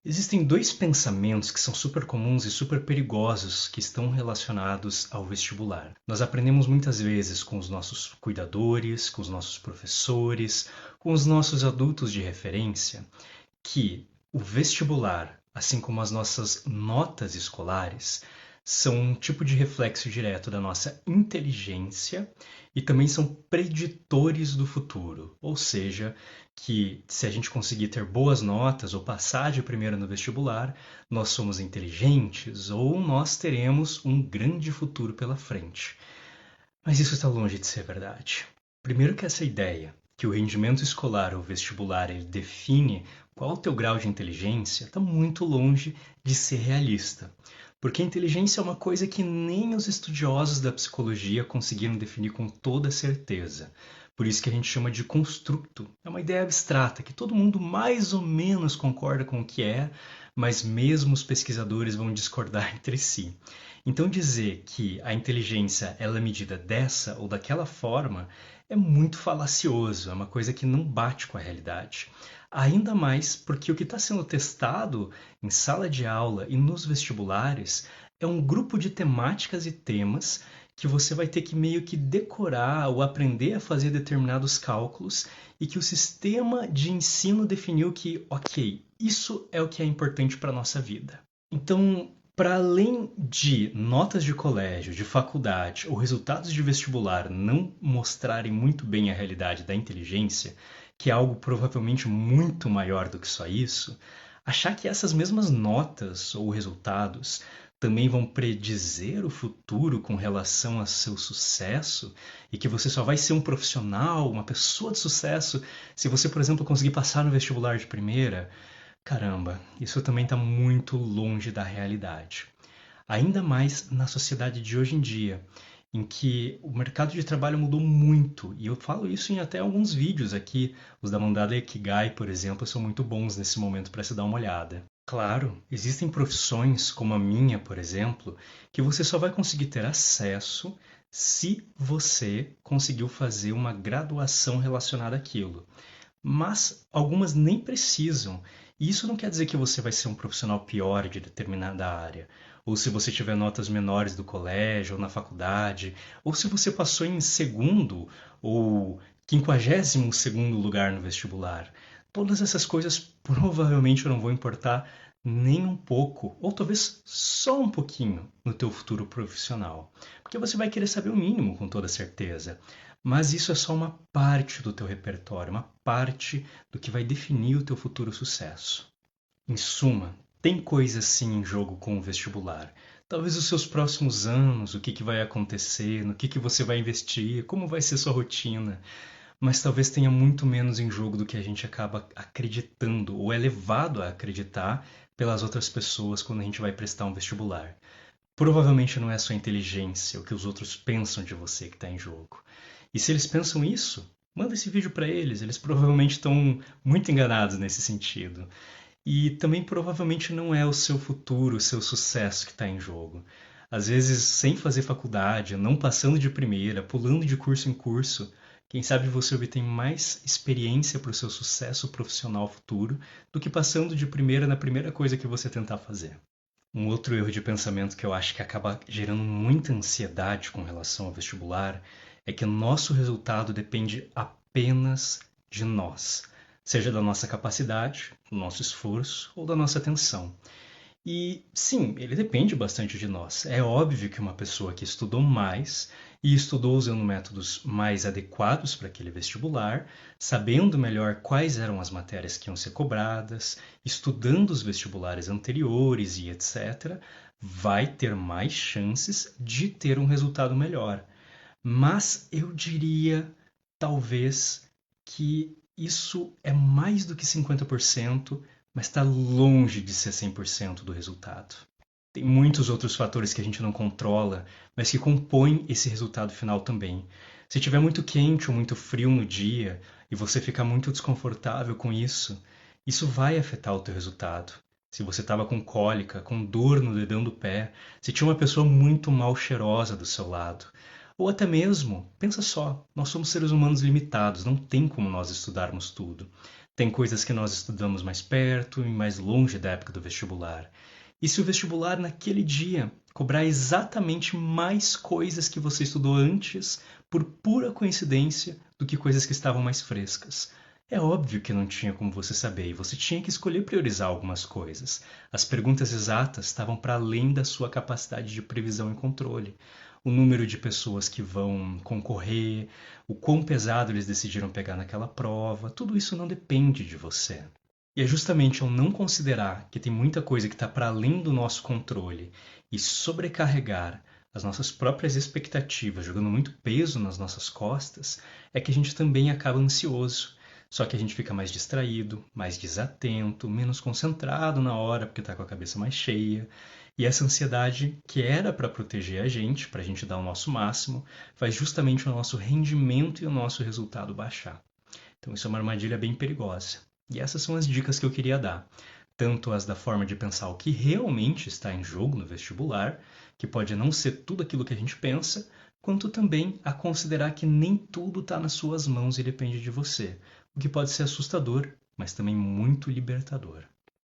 Existem dois pensamentos que são super comuns e super perigosos que estão relacionados ao vestibular. Nós aprendemos muitas vezes com os nossos cuidadores, com os nossos professores, com os nossos adultos de referência, que o vestibular, assim como as nossas notas escolares, são um tipo de reflexo direto da nossa inteligência e também são preditores do futuro. Ou seja, que se a gente conseguir ter boas notas ou passar de primeira no vestibular, nós somos inteligentes ou nós teremos um grande futuro pela frente. Mas isso está longe de ser verdade. Primeiro que essa ideia que o rendimento escolar ou vestibular ele define qual é o teu grau de inteligência está muito longe de ser realista. Porque a inteligência é uma coisa que nem os estudiosos da psicologia conseguiram definir com toda certeza. Por isso que a gente chama de construto. É uma ideia abstrata que todo mundo mais ou menos concorda com o que é, mas mesmo os pesquisadores vão discordar entre si. Então dizer que a inteligência ela é medida dessa ou daquela forma é muito falacioso, é uma coisa que não bate com a realidade. Ainda mais porque o que está sendo testado em sala de aula e nos vestibulares é um grupo de temáticas e temas que você vai ter que meio que decorar ou aprender a fazer determinados cálculos e que o sistema de ensino definiu que, ok, isso é o que é importante para a nossa vida. Então, para além de notas de colégio, de faculdade ou resultados de vestibular não mostrarem muito bem a realidade da inteligência, que é algo provavelmente muito maior do que só isso, achar que essas mesmas notas ou resultados também vão predizer o futuro com relação a seu sucesso e que você só vai ser um profissional, uma pessoa de sucesso, se você, por exemplo, conseguir passar no vestibular de primeira. Caramba, isso também está muito longe da realidade. Ainda mais na sociedade de hoje em dia, em que o mercado de trabalho mudou muito, e eu falo isso em até alguns vídeos aqui. Os da Mandala Ikigai, por exemplo, são muito bons nesse momento para se dar uma olhada. Claro, existem profissões como a minha, por exemplo, que você só vai conseguir ter acesso se você conseguiu fazer uma graduação relacionada àquilo, mas algumas nem precisam. E isso não quer dizer que você vai ser um profissional pior de determinada área, ou se você tiver notas menores do colégio ou na faculdade, ou se você passou em segundo ou 52º lugar no vestibular. Todas essas coisas provavelmente não vão importar nem um pouco, ou talvez só um pouquinho no teu futuro profissional, porque você vai querer saber o mínimo com toda certeza. Mas isso é só uma parte do teu repertório, uma parte do que vai definir o teu futuro sucesso. Em suma, tem coisa sim em jogo com o vestibular. Talvez os seus próximos anos, o que que vai acontecer, no que você vai investir, como vai ser sua rotina. Mas talvez tenha muito menos em jogo do que a gente acaba acreditando ou é levado a acreditar pelas outras pessoas quando a gente vai prestar um vestibular. Provavelmente não é a sua inteligência, o que os outros pensam de você que está em jogo. E se eles pensam isso, manda esse vídeo para eles. Eles provavelmente estão muito enganados nesse sentido. E também provavelmente não é o seu futuro, o seu sucesso que está em jogo. Às vezes, sem fazer faculdade, não passando de primeira, pulando de curso em curso, quem sabe você obtém mais experiência para o seu sucesso profissional futuro do que passando de primeira na primeira coisa que você tentar fazer. Um outro erro de pensamento que eu acho que acaba gerando muita ansiedade com relação ao vestibular é que o nosso resultado depende apenas de nós, seja da nossa capacidade, do nosso esforço ou da nossa atenção. E sim, ele depende bastante de nós. É óbvio que uma pessoa que estudou mais e estudou usando métodos mais adequados para aquele vestibular, sabendo melhor quais eram as matérias que iam ser cobradas, estudando os vestibulares anteriores e etc., vai ter mais chances de ter um resultado melhor. Mas eu diria, talvez, que isso é mais do que 50%, mas está longe de ser 100% do resultado. Tem muitos outros fatores que a gente não controla, mas que compõem esse resultado final também. Se tiver muito quente ou muito frio no dia e você ficar muito desconfortável com isso, isso vai afetar o teu resultado. Se você estava com cólica, com dor no dedão do pé, se tinha uma pessoa muito mal cheirosa do seu lado, ou até mesmo, pensa só, nós somos seres humanos limitados, não tem como nós estudarmos tudo. Tem coisas que nós estudamos mais perto e mais longe da época do vestibular. E se o vestibular naquele dia cobrar exatamente mais coisas que você estudou antes, por pura coincidência, do que coisas que estavam mais frescas? É óbvio que não tinha como você saber e você tinha que escolher priorizar algumas coisas. As perguntas exatas estavam para além da sua capacidade de previsão e controle. O número de pessoas que vão concorrer, o quão pesado eles decidiram pegar naquela prova, tudo isso não depende de você. E é justamente ao não considerar que tem muita coisa que está para além do nosso controle e sobrecarregar as nossas próprias expectativas, jogando muito peso nas nossas costas, é que a gente também acaba ansioso. Só que a gente fica mais distraído, mais desatento, menos concentrado na hora porque está com a cabeça mais cheia. E essa ansiedade, que era para proteger a gente, para a gente dar o nosso máximo, faz justamente o nosso rendimento e o nosso resultado baixar. Então, isso é uma armadilha bem perigosa. E essas são as dicas que eu queria dar. Tanto as da forma de pensar o que realmente está em jogo no vestibular, que pode não ser tudo aquilo que a gente pensa, quanto também a considerar que nem tudo está nas suas mãos e depende de você, o que pode ser assustador, mas também muito libertador.